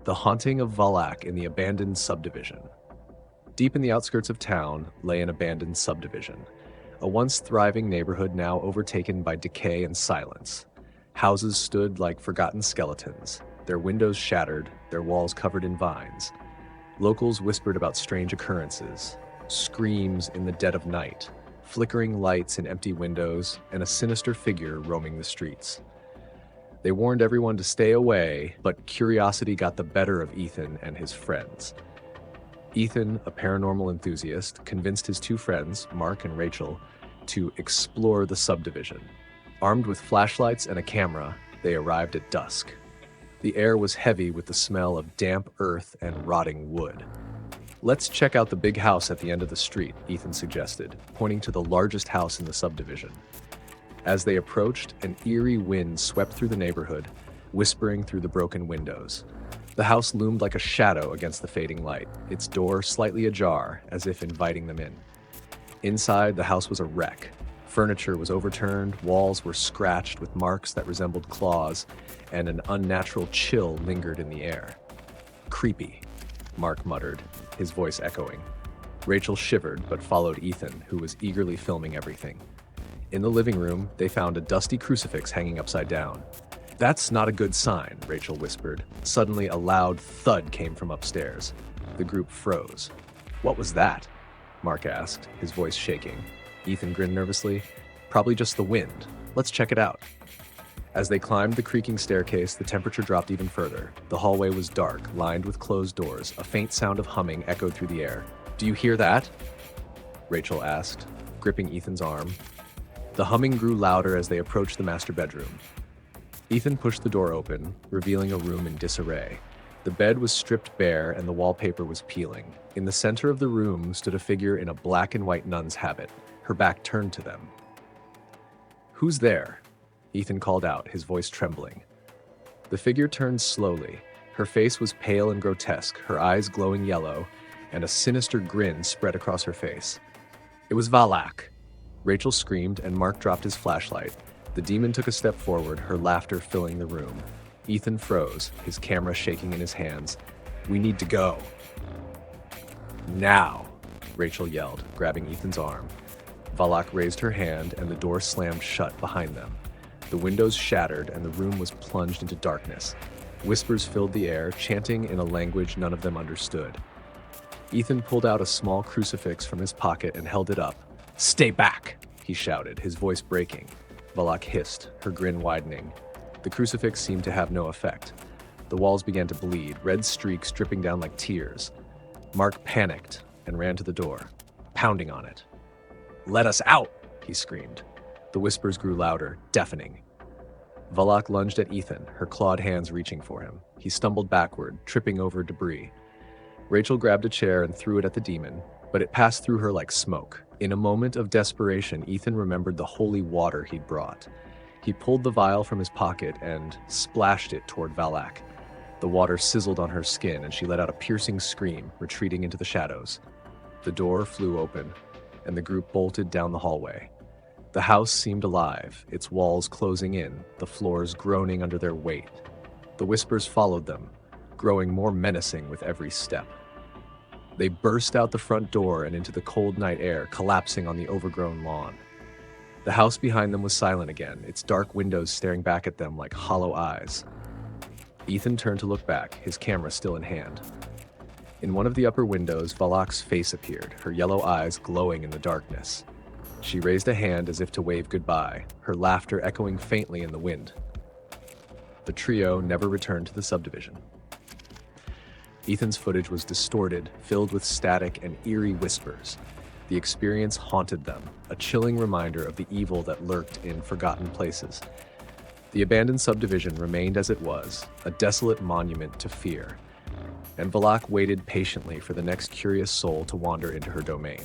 The Haunting of Valak in the Abandoned Subdivision. Deep in the outskirts of town lay an abandoned subdivision, a once thriving neighborhood now overtaken by decay and silence. Houses stood like forgotten skeletons, their windows shattered, their walls covered in vines. Locals whispered about strange occurrences, screams in the dead of night, flickering lights in empty windows, and a sinister figure roaming the streets. They warned everyone to stay away, but curiosity got the better of Ethan and his friends. Ethan, a paranormal enthusiast, convinced his two friends, Mark and Rachel, to explore the subdivision. Armed with flashlights and a camera, they arrived at dusk. The air was heavy with the smell of damp earth and rotting wood. "Let's check out the big house at the end of the street," Ethan suggested, pointing to the largest house in the subdivision. As they approached, an eerie wind swept through the neighborhood, whispering through the broken windows. The house loomed like a shadow against the fading light, its door slightly ajar, as if inviting them in. Inside, the house was a wreck. Furniture was overturned, walls were scratched with marks that resembled claws, and an unnatural chill lingered in the air. "Creepy," Mark muttered, his voice echoing. Rachel shivered but followed Ethan, who was eagerly filming everything. In the living room, they found a dusty crucifix hanging upside down. "That's not a good sign," Rachel whispered. Suddenly, a loud thud came from upstairs. The group froze. "What was that?" Mark asked, his voice shaking. Ethan grinned nervously. "Probably just the wind. Let's check it out." As they climbed the creaking staircase, the temperature dropped even further. The hallway was dark, lined with closed doors. A faint sound of humming echoed through the air. "Do you hear that?" Rachel asked, gripping Ethan's arm. The humming grew louder as they approached the master bedroom. Ethan pushed the door open, revealing a room in disarray. The bed was stripped bare and the wallpaper was peeling. In the center of the room stood a figure in a black and white nun's habit, her back turned to them. "Who's there?" Ethan called out, his voice trembling. The figure turned slowly. Her face was pale and grotesque, her eyes glowing yellow, and a sinister grin spread across her face. It was Valak. Rachel screamed and Mark dropped his flashlight. The demon took a step forward, her laughter filling the room. Ethan froze, his camera shaking in his hands. "We need to go." "Now," Rachel yelled, grabbing Ethan's arm. Valak raised her hand and the door slammed shut behind them. The windows shattered and the room was plunged into darkness. Whispers filled the air, chanting in a language none of them understood. Ethan pulled out a small crucifix from his pocket and held it up. "Stay back," he shouted, his voice breaking. Valak hissed, her grin widening. The crucifix seemed to have no effect. The walls began to bleed, red streaks dripping down like tears. Mark panicked and ran to the door, pounding on it. "Let us out," he screamed. The whispers grew louder, deafening. Valak lunged at Ethan, her clawed hands reaching for him. He stumbled backward, tripping over debris. Rachel grabbed a chair and threw it at the demon, but it passed through her like smoke. In a moment of desperation, Ethan remembered the holy water he'd brought. He pulled the vial from his pocket and splashed it toward Valak. The water sizzled on her skin and she let out a piercing scream, retreating into the shadows. The door flew open, and the group bolted down the hallway. The house seemed alive, its walls closing in, the floors groaning under their weight. The whispers followed them, growing more menacing with every step. They burst out the front door and into the cold night air, collapsing on the overgrown lawn. The house behind them was silent again, its dark windows staring back at them like hollow eyes. Ethan turned to look back, his camera still in hand. In one of the upper windows, Valak's face appeared, her yellow eyes glowing in the darkness. She raised a hand as if to wave goodbye, her laughter echoing faintly in the wind. The trio never returned to the subdivision. Ethan's footage was distorted, filled with static and eerie whispers. The experience haunted them, a chilling reminder of the evil that lurked in forgotten places. The abandoned subdivision remained as it was, a desolate monument to fear, and Valak waited patiently for the next curious soul to wander into her domain.